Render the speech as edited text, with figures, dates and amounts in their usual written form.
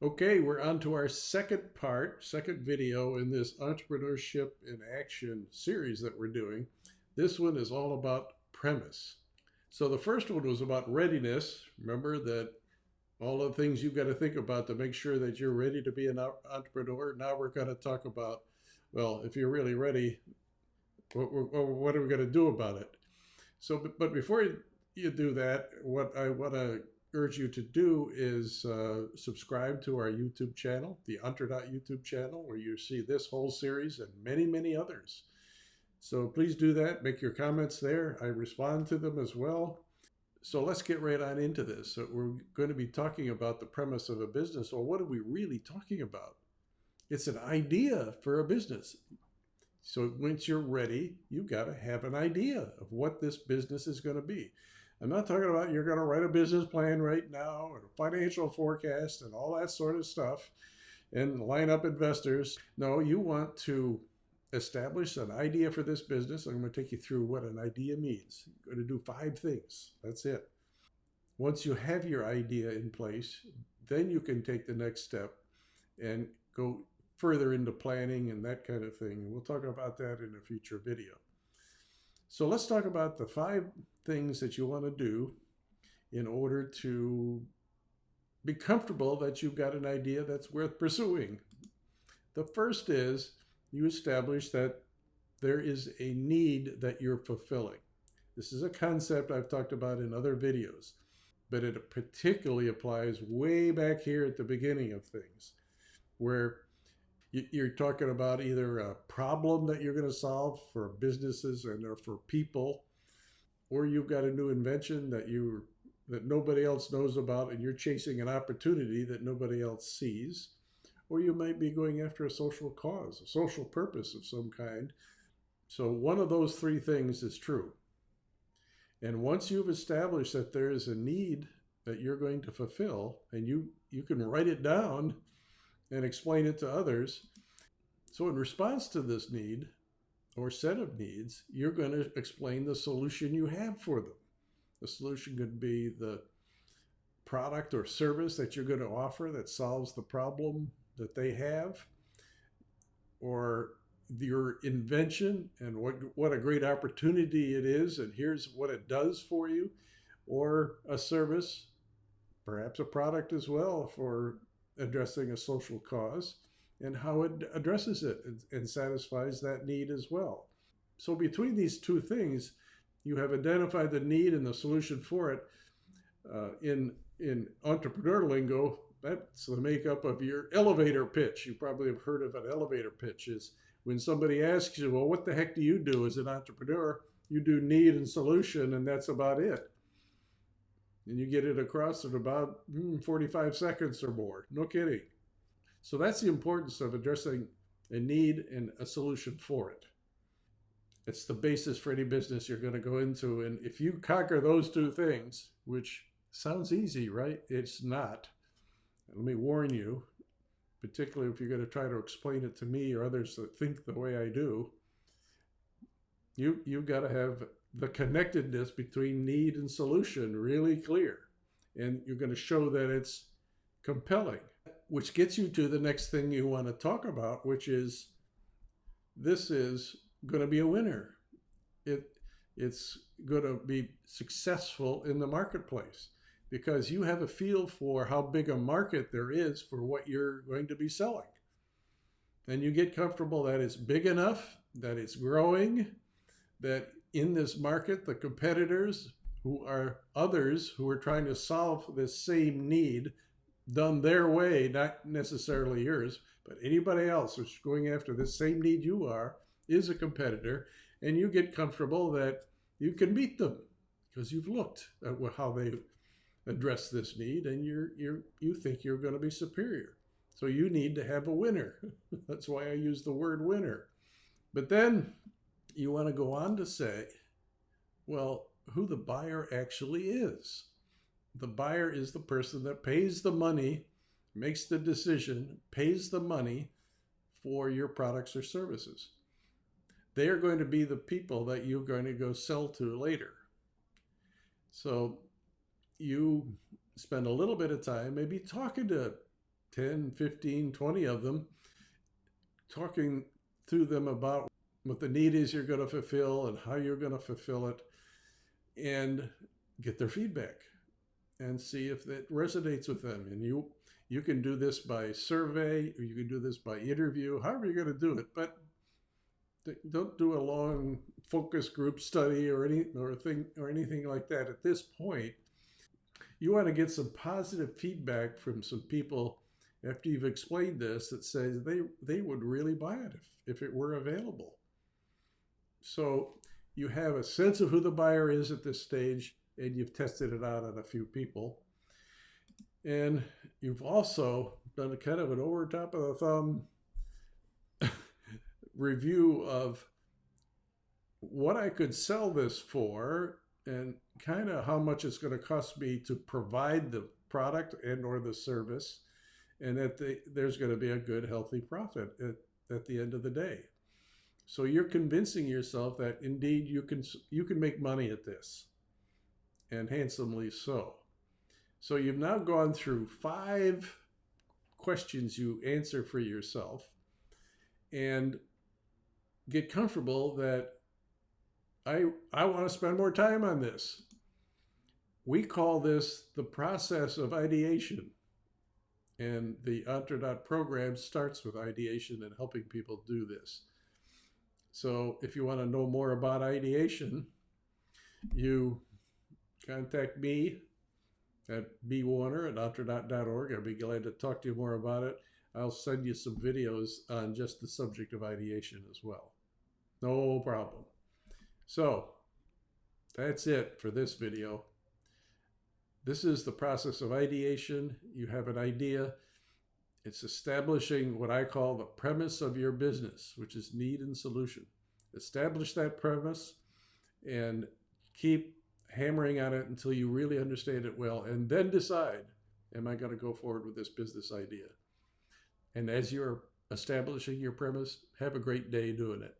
Okay, we're on to our second video in this Entrepreneurship in Action series that we're doing. This one is all about premise. So the first one was about readiness. Remember that all the things you've got to think about to make sure that you're ready to be an entrepreneur. Now we're going to talk about, well, if you're really ready, what are we going to do about it? So, but before you do that, what I want to urge you to do is subscribe to our YouTube channel, the Unter.YouTube channel, where you see this whole series and many, many others. So please do that. Make your comments there. I respond to them as well. So let's get right on into this. So we're going to be talking about the premise of a business. Well, what are we really talking about? It's an idea for a business. So once you're ready, you've got to have an idea of what this business is going to be. I'm not talking about you're going to write a business plan right now or a financial forecast and all that sort of stuff and line up investors. No, you want to establish an idea for this business. I'm going to take you through what an idea means. I'm going to do 5 things. That's it. Once you have your idea in place, then you can take the next step and go further into planning and that kind of thing. We'll talk about that in a future video. So let's talk about the 5 things that you want to do in order to be comfortable that you've got an idea that's worth pursuing. The first is you establish that there is a need that you're fulfilling. This is a concept I've talked about in other videos, but it particularly applies way back here at the beginning of things, where you're talking about either a problem that you're going to solve for businesses and or for people, or you've got a new invention that nobody else knows about and you're chasing an opportunity that nobody else sees, or you might be going after a social cause, a social purpose of some kind. So one of those 3 things is true. And once you've established that there is a need that you're going to fulfill, and you can write it down and explain it to others. So in response to this need or set of needs, you're going to explain the solution you have for them. The solution could be the product or service that you're going to offer that solves the problem that they have, or your invention and what a great opportunity it is, and here's what it does for you, or a service, perhaps a product as well, for addressing a social cause and how it addresses it and satisfies that need as well. So between these 2 things, you have identified the need and the solution for it. In entrepreneur lingo, that's the makeup of your elevator pitch. You probably have heard of an elevator pitch. Is when somebody asks you, well, what the heck do you do as an entrepreneur? You do need and solution, and that's about it. And you get it across in about 45 seconds or more. No kidding. So that's the importance of addressing a need and a solution for it. It's the basis for any business you're going to go into. And if you conquer those 2 things, which sounds easy, right? It's not. Let me warn you, particularly if you're going to try to explain it to me or others that think the way I do, you've got to have the connectedness between need and solution really clear. And you're going to show that it's compelling, which gets you to the next thing you want to talk about, which is this is going to be a winner. It's going to be successful in the marketplace because you have a feel for how big a market there is for what you're going to be selling. And you get comfortable that it's big enough, that it's growing, that in this market, the competitors who are others who are trying to solve this same need done their way, not necessarily yours, but anybody else who's going after the same need you are, is a competitor, and you get comfortable that you can beat them because you've looked at how they address this need, and you think you're going to be superior. So you need to have a winner. That's why I use the word winner. But then you want to go on to say, well, who the buyer actually is. The buyer is the person that pays the money, makes the decision, pays the money for your products or services. They are going to be the people that you're going to go sell to later. So you spend a little bit of time maybe talking to 10, 15, 20 of them, talking to them about what the need is you're going to fulfill and how you're going to fulfill it, and get their feedback and see if it resonates with them. And you can do this by survey, or you can do this by interview, however you're going to do it. But don't do a long focus group study or anything like that. At this point, you want to get some positive feedback from some people after you've explained this that says they would really buy it if it were available. So you have a sense of who the buyer is at this stage, and you've tested it out on a few people. And you've also done a kind of an over top of the thumb review of what I could sell this for and kind of how much it's going to cost me to provide the product and or the service, and that there's going to be a good healthy profit at the end of the day. So you're convincing yourself that indeed you can make money at this, and handsomely so. So you've now gone through 5 questions you answer for yourself, and get comfortable that I want to spend more time on this. We call this the process of ideation. And the Entrepreneur program starts with ideation and helping people do this. So if you want to know more about ideation, you contact me at bwarner@entrepreneur.org. I'll be glad to talk to you more about it. I'll send you some videos on just the subject of ideation as well. No problem. So that's it for this video. This is the process of ideation. You have an idea. It's establishing what I call the premise of your business, which is need and solution. Establish that premise and keep hammering on it until you really understand it well, and then decide, am I going to go forward with this business idea? And as you're establishing your premise, have a great day doing it.